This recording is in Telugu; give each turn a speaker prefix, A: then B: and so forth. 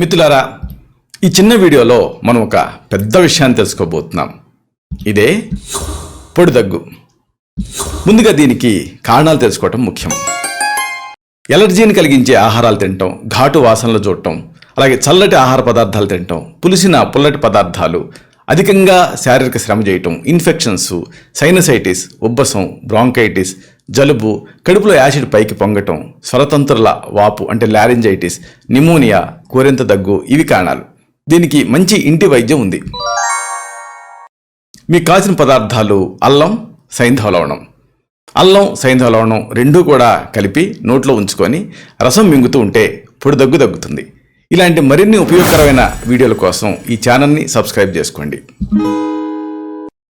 A: మిత్రులారా, ఈ చిన్న వీడియోలో మనం ఒక పెద్ద విషయాన్ని తెలుసుకోబోతున్నాం. ఇదే పొడి దగ్గు. ముందుగా దీనికి కారణాలు తెలుసుకోవటం ముఖ్యం. ఎలర్జీని కలిగించే ఆహారాలు తినటం, ఘాటు వాసనలు చూడటం, అలాగే చల్లటి ఆహార పదార్థాలు తినటం, పుల్లటి పదార్థాలు, అధికంగా శారీరక శ్రమ చేయటం, ఇన్ఫెక్షన్స్, సైనసైటిస్, ఉబ్బసం, బ్రాంకైటిస్, జలుబు, కడుపులో యాసిడ్ పైకి పొంగటం, స్వరతంత్రుల వాపు అంటే లారింజైటిస్, నిమోనియా, కోరింత దగ్గు ఇవి కారణాలు. దీనికి మంచి ఇంటి వైద్యం ఉంది. మీకు కావాల్సిన పదార్థాలు అల్లం, సైంధవ లవణం. అల్లం, సైంధవ లవణం రెండూ కూడా కలిపి నోట్లో ఉంచుకొని రసం మింగుతూ ఉంటే పొడి దగ్గు తగ్గుతుంది. ఇలాంటి మరిన్ని ఉపయోగకరమైన వీడియోల కోసం ఈ ఛానల్ని సబ్స్క్రైబ్ చేసుకోండి.